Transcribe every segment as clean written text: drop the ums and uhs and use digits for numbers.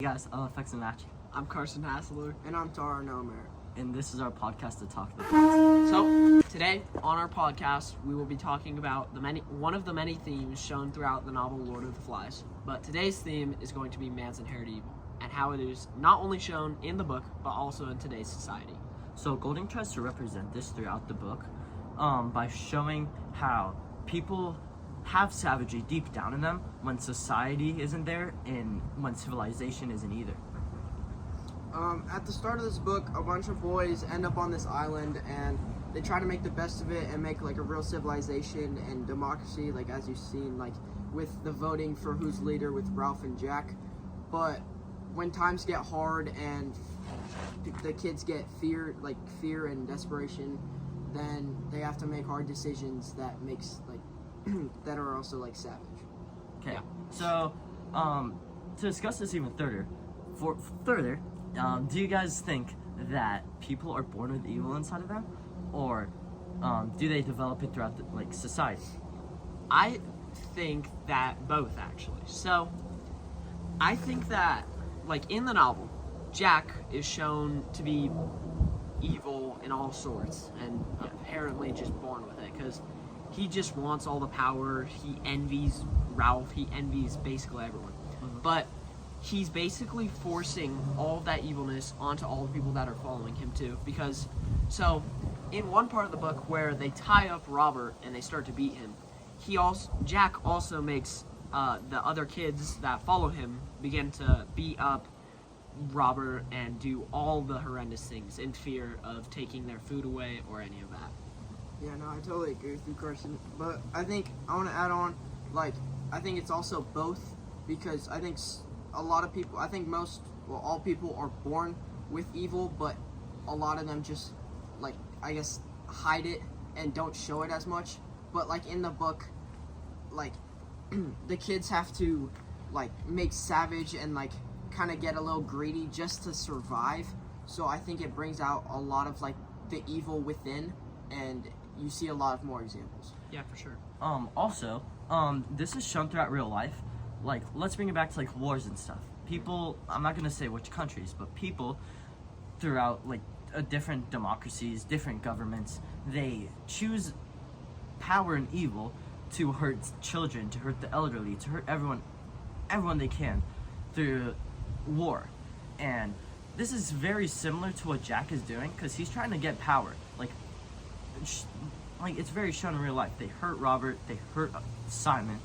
Hey guys, Effects and Match, I'm Carson Hassler. And I'm Tara Nomer. and this is our podcast to talk about. So, today on our podcast, we will be talking about one of the many themes shown throughout the novel Lord of the Flies. But today's theme is going to be man's inherent evil, and how it is not only shown in the book, but also in today's society. So Golding tries to represent this throughout the book by showing how people have savagery deep down in them when society isn't there and when civilization isn't either. At the start of this book, a bunch of boys end up on this island and they try to make the best of it and make like a real civilization and democracy, like as you've seen, like with the voting for who's leader with Ralph and Jack. But when times get hard and the kids get fear and desperation, then they have to make hard decisions that makes like that are also like savage. Okay, Yeah. so to discuss this even further, do you guys think that people are born with evil inside of them, or do they develop it throughout society? I think that both, actually. So, I think that, like in the novel, Jack is shown to be evil in all sorts and apparently just born with it because he just wants all the power. He envies Ralph. He envies basically everyone. Mhm. But he's basically forcing all of that evilness onto all the people that are following him too. Because, so, in one part of the book where they tie up Robert and they start to beat him, Jack also makes the other kids that follow him begin to beat up Robert and do all the horrendous things in fear of taking their food away or any of that. Yeah, no, I totally agree with you, Carson. But I think I want to add on, I think it's also both, because I think a lot of people, all people are born with evil, but a lot of them just, I guess, hide it and don't show it as much. But, in the book, the kids have to, make savage and, kind of get a little greedy just to survive. So I think it brings out a lot of, the evil within, and you see a lot of more examples. Yeah, for sure. Also, this is shown throughout real life. Let's bring it back to wars and stuff. People, I'm not gonna say which countries, but people throughout different democracies, different governments, they choose power and evil to hurt children, to hurt the elderly, to hurt everyone they can through war. And this is very similar to what Jack is doing because he's trying to get power. It's very shown in real life. They hurt Robert, they hurt Simon,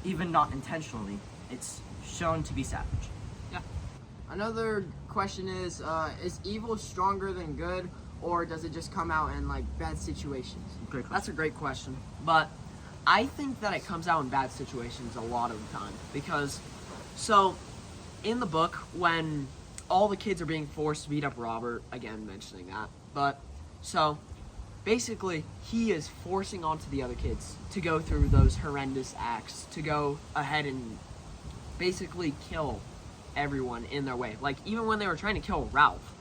even not intentionally. It's shown to be savage. Yeah. Another question is evil stronger than good, or does it just come out in bad situations? Great question. That's a great question. But I think that it comes out in bad situations a lot of the time. Because, so, in the book, when all the kids are being forced to beat up Robert, again mentioning that, but, so, basically, he is forcing onto the other kids to go through those horrendous acts, to go ahead and basically kill everyone in their way. Even when they were trying to kill Ralph,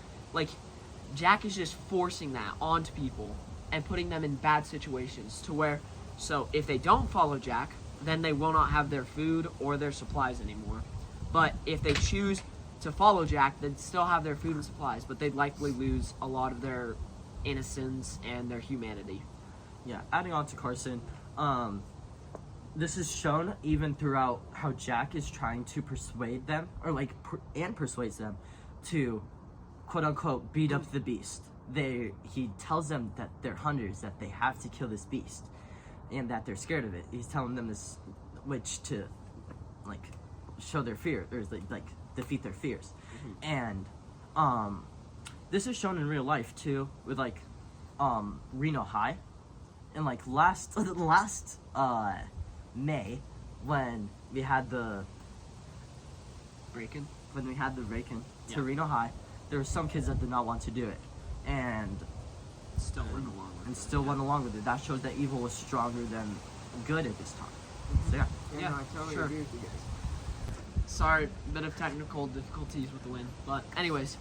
Jack is just forcing that onto people and putting them in bad situations to where, so if they don't follow Jack, then they will not have their food or their supplies anymore. But if they choose to follow Jack, they'd still have their food and supplies, but they'd likely lose a lot of their innocence and their humanity. Yeah, adding on to Carson, this is shown even throughout how Jack is trying to persuade them, or and persuades them to, quote unquote, beat up the beast. He tells them that they're hunters, that they have to kill this beast, and that they're scared of it. He's telling them this, which to, show their fear, or defeat their fears. And, this is shown in real life too, with Reno High, and last May, when we had the Breaking? break-in to Yeah. Reno High, there were some kids that did not want to do it, and Still went along with it. still went along with it. That shows that evil was stronger than good at this time. So yeah. Yeah, Yeah, no, I totally sure. agree with you guys. Sorry, bit of technical difficulties with the wind. But anyways,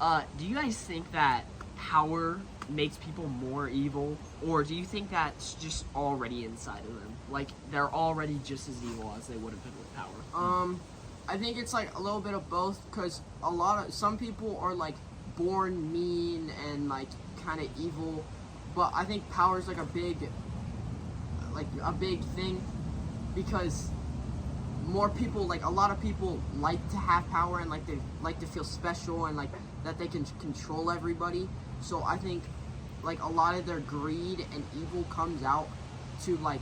do you guys think that power makes people more evil, or do you think that's just already inside of them? They're already just as evil as they would have been with power? I think it's like a little bit of both, because some people are like born mean and like kind of evil, but I think power is like a big thing, because more people, like a lot of people like to have power and like they like to feel special and like that they can control everybody. So I think like a lot of their greed and evil comes out to like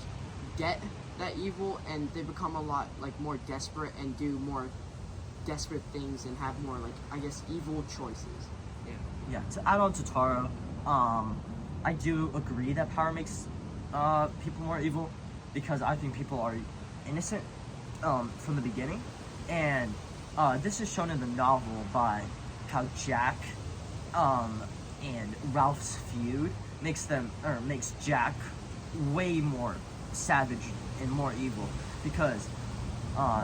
get that evil, and they become a lot like more desperate and do more desperate things and have more like, I guess, evil choices. Yeah, to add on to Taro, I do agree that power makes people more evil, because I think people are innocent from the beginning, and this is shown in the novel by how Jack and Ralph's feud makes Jack way more savage and more evil, because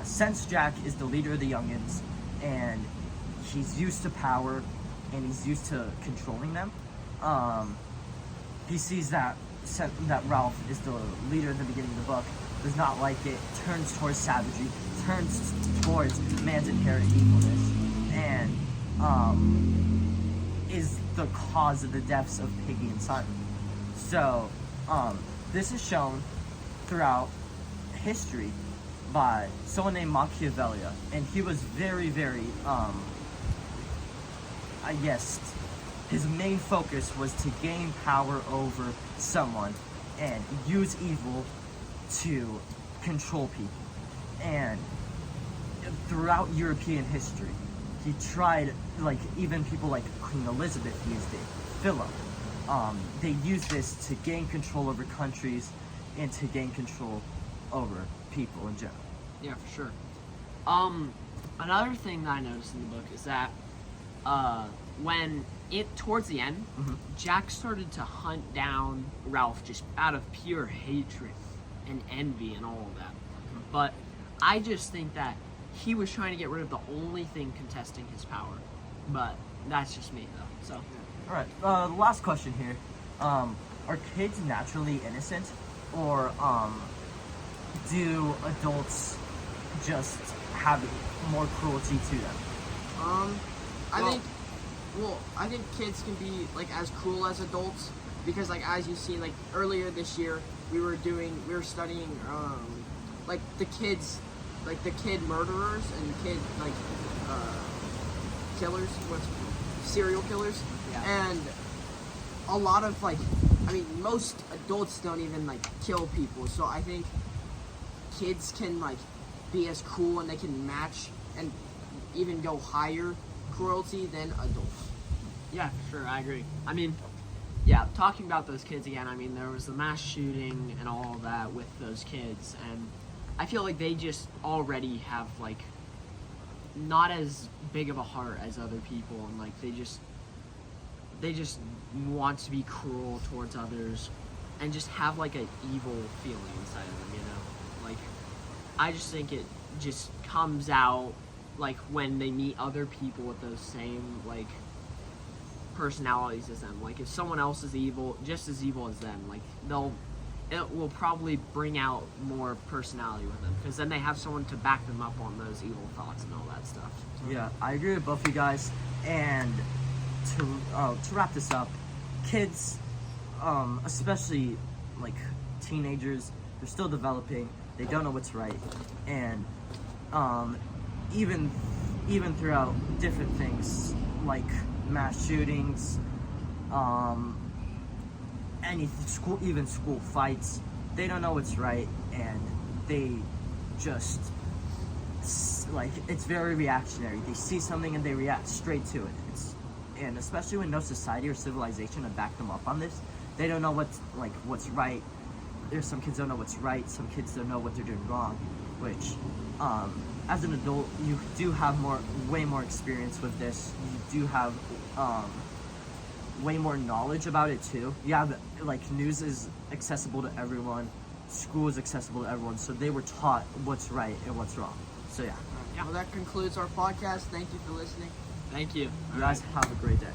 since Jack is the leader of the youngins and he's used to power and he's used to controlling them, he sees that Ralph is the leader in the beginning of the book, does not like it, turns towards savagery, turns towards man's inherent evilness, and is the cause of the deaths of Piggy and Simon. So this is shown throughout history by someone named Machiavelli, and he was very, very I guess his main focus was to gain power over someone and use evil to control people. And throughout European history, he tried, like, even people like Queen Elizabeth used it, Philip. They used this to gain control over countries and to gain control over people in general. Yeah, for sure. Another thing that I noticed in the book is that when towards the end, Jack started to hunt down Ralph just out of pure hatred and envy and all of that. But I just think that he was trying to get rid of the only thing contesting his power. But that's just me, though. So. All right. The last question here: are kids naturally innocent, or do adults just have more cruelty to them? I think kids can be like as cruel as adults, because like as you've seen, like earlier this year we were studying like the kids, like the kid murderers and kid like killers, serial killers. Yeah. And a lot of like, I mean, most adults don't even like kill people, so I think kids can like be as cruel and they can match and even go higher cruelty than adults. Yeah, for sure, I agree. I mean, yeah, talking about those kids again, I mean, there was the mass shooting and all of that with those kids, and I feel like they just already have, like, not as big of a heart as other people, and, like, they just want to be cruel towards others and just have, like, an evil feeling inside of them, you know? Like, I just think it just comes out, like, when they meet other people with those same, like, personalities as them. Like, if someone else is evil, just as evil as them, like, it will probably bring out more personality with them, because then they have someone to back them up on those evil thoughts and all that stuff. Yeah, I agree with both you guys. And to wrap this up, kids, especially like teenagers, they're still developing. They don't know what's right, and even throughout different things like mass shootings, even school fights, they don't know what's right, and they just like, it's very reactionary. They see something and they react straight to it. And especially when no society or civilization to back them up on this, they don't know what's right. There's some kids don't know what's right. Some kids don't know what they're doing wrong, which as an adult, you do have way more experience with this. You do have way more knowledge about it too. You have, like, news is accessible to everyone, school is accessible to everyone, so they were taught what's right and what's wrong. So yeah. Well, that concludes our podcast. Thank you for listening. Thank you. You guys have a great day.